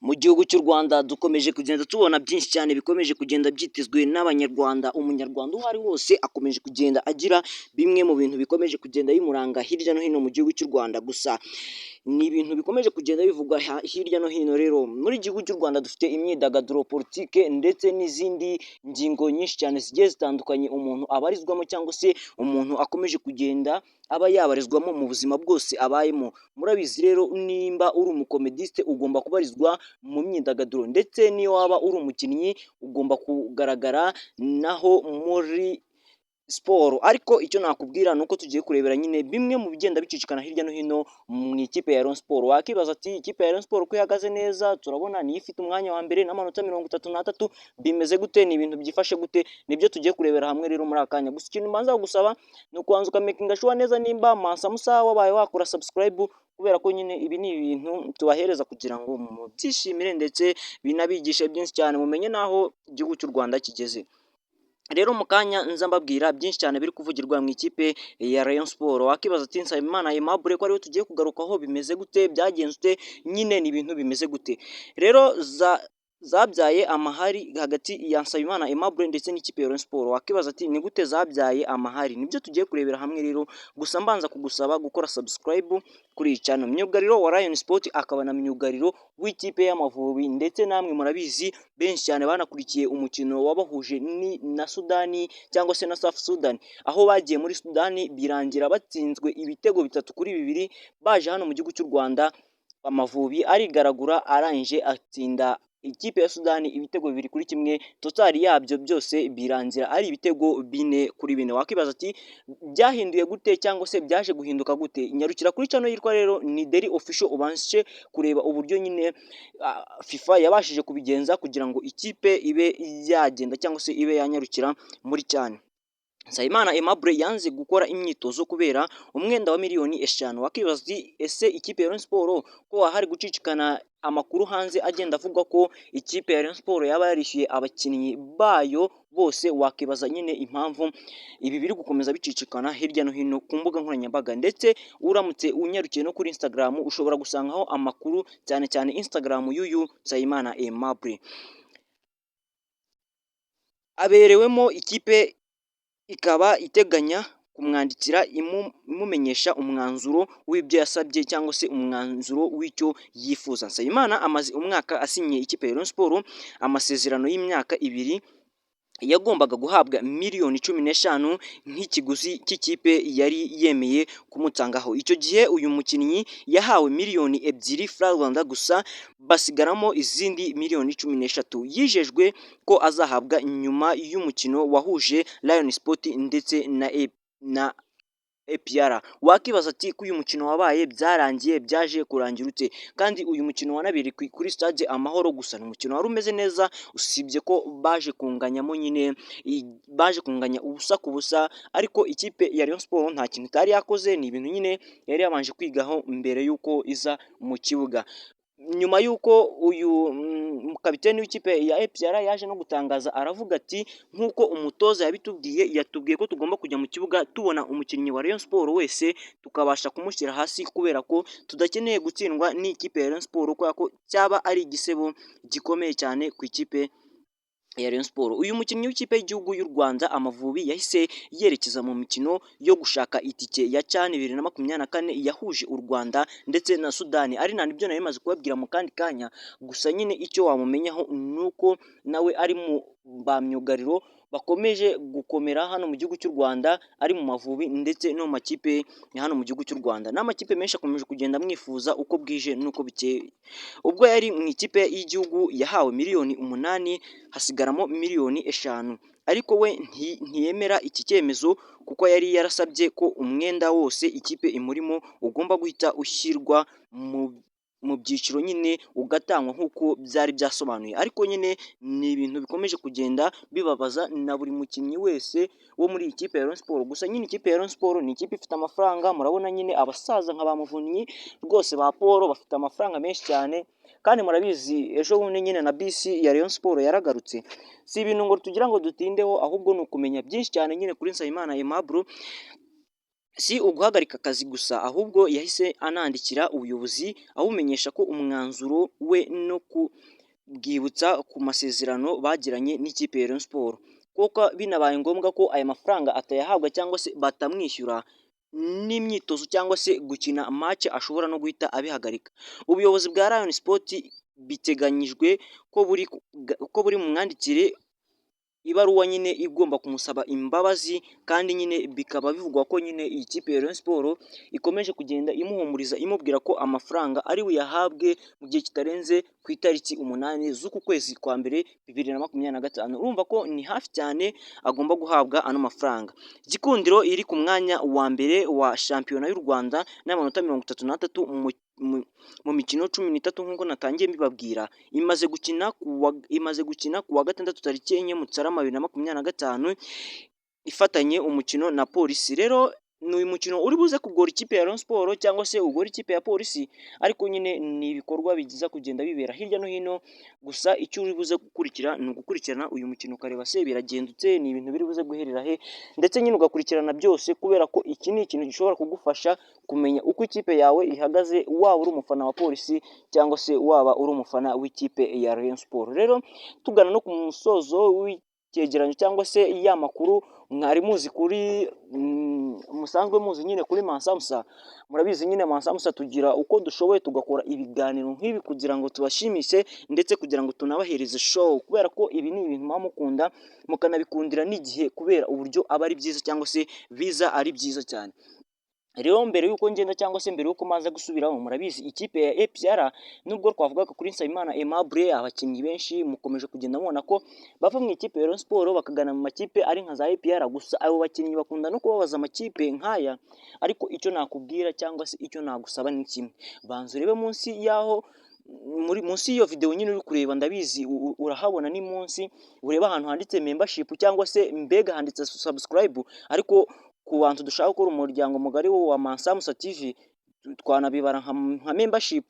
Mu gihugu cy'u Rwanda dukomeje kugenda tubona byinshi cyane bikomeje kugenda byitezwe n'abanyarwanda. Umunyarwanda uwo ari wose akomeje kugenda agira bimwe mu bintu bikomeje kugenda bimuranga hirya no hino mu gihugu cy'u Rwanda. Gusa ni ibintu bikomeje kugenda bivugwa hirya no hino. Rero muri igihugu cy'u Rwanda dufite imyidagaduro, politike ndetse n'izindi ngingo nyinshi cyane zigiye zitandukanye umuntu abarizwamo cyangwa se umuntu akomeje kugenda aba yabarizwamo mu buzima bwose abayemo. Murabizi rero nimba uri umukomediste ugomba kubarizwa mu myidagaduro, ndetse niyo waba uri umukinnyi ugomba kugaragara naho muri siporo. Ariko icyo nakubwira ni uko tugiye kurebera nyine bimwe mu bigenda bicicikana hirya no hino mu ikipe ya Rayon Sport. Wakibaza ati ikipe ya Rayon Sport ko ihagaze neza, turabona niyo ifite umwanya wa mbere n'amanota 33, bimeze gute? Ni ibintu byifashe gute? Nibyo tugiye kurebera hamwe rero muri akanya. Gusa ikintu mbanza gusaba ni ukubanza ukamakinga sure neza nimba Mansa Musa wabaye wakora subscribe, kubera ko nyine ibi ni ibintu tubahereza kugira ngo mubyishimire ndetse binabigishe byinshi cyane, mumenye naho igihugu cy'u Rwanda kigeze. Rero mu kanya nza mbabwira byinshi cyane biri kuvugirwa mu ikipe ya Rayon Sport. Wakibaza ati Nsabimana Aimable ko ariwe tugiye kugarukaho, bimeze gute? Byagenze ute? Nyine ni ibintu bimeze gute? Rero zabyaye amahari hagati ya Nsabimana Aimable ndetse n'ikipe ya Rayon Sport. Wakibaza ati ni gute zabyaye amahari? Nibyo tugiye kurebera hamwe rero. Gusa mbanza kugusaba gukora subscribe kuri iyi channel. Myugariro wa Rayon Sport akaba na myugariro w'ikipe y'Amavubi, ndetse namwe murabizi benshi cyane banakurikiye umukino wabahuje na Sudani cyangwa se na South Sudan, aho bagiye muri Sudani birangira batsinzwe ibitego 3-2 baje hano mu gihugu cy'u Rwanda. Amavubi arigaragura arangije atsinda ikipe ya Sudani ibitego 2-1, totali yabyo byose birangira ari ibitego 4-4. Wakibaza ati byahinduye gute cyangwa se byaje guhinduka gute? Nyarukira kuri channel yitwa rero ni Daily Official ubashe kureba uburyo nyine FIFA yabashije kubigenza kugira ngo ikipe ibe yagenda cyangwa se ibe yanyarukira muri cyane. Nsabimana Aimable yanze gukora imyitozo kubera umwenda wa miliyoni 5. Wakibaza ati ese ikipe ya Rayon Sport ko hari gucicikana amakuru hanze agenda avuga ko ikipe ya Rayon Sport yaba yarishyuye abakinnyi bayo bose? Wakibaza nyine impamvu ibi biri gukomeza bicicikana hirya no hino ku mbuga nkoranyambaga, ndetse uramutse unyarukiye no kuri Instagram ushobora gusangaho amakuru cyane cyane Instagram y'uyu Nsabimana Aimable. Aberewemo ikipe ikaba iteganya kumwandikira imumenyesha umwanzuro w'ibyo yasabye cyangwa se umwanzuro w'icyo yifuza. Nsabimana amaze umwaka asinyiye ikipe ya Rayon Sport amasezerano y'imyaka 2 yagombaga guhabwa miliyoni 15 nk'ikiguzi cy'ikipe yari yemeye kumutangaho. Icyo gihe uyu mukinnyi yahawe miliyoni 2 frw gusa, basigaramo izindi miliyoni 13 yijejwe ko azahabwa nyuma y'umukino wahuje Rayon Sport ndetse na APR. Wakibaza ati ko uyu mukino wabaye byarangiye, byaje kurangira ute? Kandi uyu mukino wanabiri kuri stade Amahoro, gusa ni umukino wari umeze neza, usibye ko baje kunganyamo nyine baje kunganya ubusa ku busa. Ariko ikipe ya Rayon Sport nta kintu itari yakoze, ni ibintu nyine yari yabanje kwigaho mbere y'uko iza mu kibuga. Nyuma y'uko uyu kapiteni w'ikipe ya APR yaje no gutangaza, aravuga ati nk'uko umutoza yabitubwiye, yatubwiye ko tugomba kujya mu kibuga tubona umukinnyi wa Rayon Sport wese tukabasha kumushyira hasi, kubera ko tudakeneye gutsindwa n'ikipe ya Rayon Sport, kubera ko cyaba ari igisebo gikomeye cyane ku ikipe ya Rayon Sport. Uyu mukinnyi w'ikipe y'igihugu y'u Rwanda Amavubi yahise yerekeza mu mikino yo gushaka itike ya CHAN 2024 yahuje u Rwanda ndetse na Sudani. Ari nibyo nari maze kubabwira mu kandi kanya. Gusa nyine icyo wamumenyaho nuko nawe ari mu bamyugariro bakomeje gukomera hano mu gihugu cy'u Rwanda, ari mu Mavubi ndetse no mu makipe ya hano mu gihugu cy'u Rwanda. N'amakipe menshi akomeje kugenda amwifuza uko bwije nuko bikeye. Ubwo yari mu ikipe y'igihugu yahawe miliyoni 8 hasigaramo miliyoni 5, ariko we ntiyemera iki cyemezo kuko yari yarasabye ko umwenda wose ikipe imurimo ugomba guhita ushyirwa mu byiciro nyine ugatangwa nk'uko byari byasobanuye. Ariko nyine ni ibintu bikomeje kugenda bibabaza na buri mukinnyi wese wo muri ikipe ya Rayon Sport. Gusa nyine ikipe ya Rayon Sport ni ikipe ifite amafaranga, murabona nyine abasaza nka Bamuvunnyi rwose ba Paul bafite amafaranga menshi cyane, kandi murabizi ejo bundi nyine na bisi ya Rayon Sport yaragarutse. Si ibintu ngo tugira ngo dutindeho, ahubwo ni ukumenya byinshi cyane nyine kuri Nsabimana Aimable. si uguhagarika akazi gusa ahubwo yahise anandikira ubuyobozi abumenyesha ko umwanzuro we no kubwibutsa ku masezerano bagiranye n'ikipe ya Rayon Sports, kuko binabaye ngombwa ko aya mafaranga atayahabwa cyangwa se batamwishyura n'imyitozo cyangwa se gukina match ashobora no guhita abihagarika. Ubuyobozi bwa Rayon Sports biteganyijwe ko buri mu mwandikire ibaruwa nyine igomba kumusaba imbabazi, kandi nyine bikaba bivugwa ko nyine iyi kipe ya Rayon Sports ikomeje kugenda imuhumuriza imubwira ko amafaranga ari buyahabwe mu gihe kitarenze ku itariki 8 z'uku kwezi kwa mbere 2025. Urumva ko ni hafi cyane agomba guhabwa ano mafaranga. Gikundiro iri ku mwanya wa mbere wa shampiyona y'u Rwanda n'amanota 33 mu mikino 13 nk'uko natangiye mbibabwira, imaze gukina ku wa gatandatu tariki 4 Mutarama 2025 ifatanye umukino na Polisi. Rero ni uyu mukino uri buze kugora ikipe ya Rayon Sports cyangwa se ugora ikipe ya Polisi, ariko nyine ni ibikorwa bigiza kugenda bibera hirya no hino. Gusa icyo uri buze gukurikira ni ugukurikirana uyu mukino ukareba se biragendutse, ni ibintu biri buze guherera he, ndetse nyine ugakurikirana byose, kubera ko iki ni ikintu gishobora kugufasha kumenya uko ikipe yawe ihagaze, waba uri umufana wa Polisi cyangwa se waba uri umufana w'ikipe ya Rayon Sports. Rero tugana no ku musozo w'icyegeranyo cyangwa se ya makuru mwari muzi kuri musanzwe muzi nyine kuri Mansamusa. Murabizi nyine Mansamusa tugira uko dushoboye tugakora ibiganiro nk'ibi kugira ngo tubashimishe ndetse kugira ngo tunabahereze show, kubera ko ibi ni ibintu muba mukunda mukanabikundira n'igihe, kubera uburyo aba ari byiza cyangwa se biza ari byiza cyane. Rero mbere y'uko ngenda cyangwa se mbere y'uko maza gusubiraho, murabizi ikipe ya APR nubwo twavugaga kuri Nsabimana Aimable, abakinnyi benshi mukomeje kugenda mubona ko bava mu ikipe ya Rayon Sports bakagana mu makipe ari nka za APR. Gusa abo bakinnyi bakunda no kubabaza amakipe nk'aya, ariko icyo nakubwira cyangwa se icyo nagusaba ni kimwe: banza urebe munsi yaho munsi y'iyo video nyine uri kureba, ndabizi urahabona ni munsi, ureba ahantu handitse membership cyangwa se mbega handitse subscribe, ariko ku bantu dushaka gukora umuryango mugari wa Mansamusa TV twanabibara nka membership,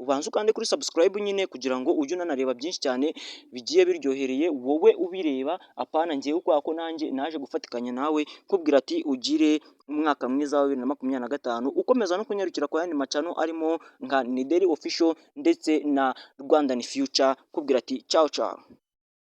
ubanza ukande kuri subscribe nyine kugira ngo ujye unanareba byinshi cyane bigiye biryohereye wowe ubireba, apana ngewe ko nanjye naje gufatikanya nawe kubwira ati ugire umwaka mwiza wa 2025. Ukomeza no kunyarukira kwa yandi macano arimo nka Nideri Official ndetse na Rwandan Future kubwira ati ciao ciao.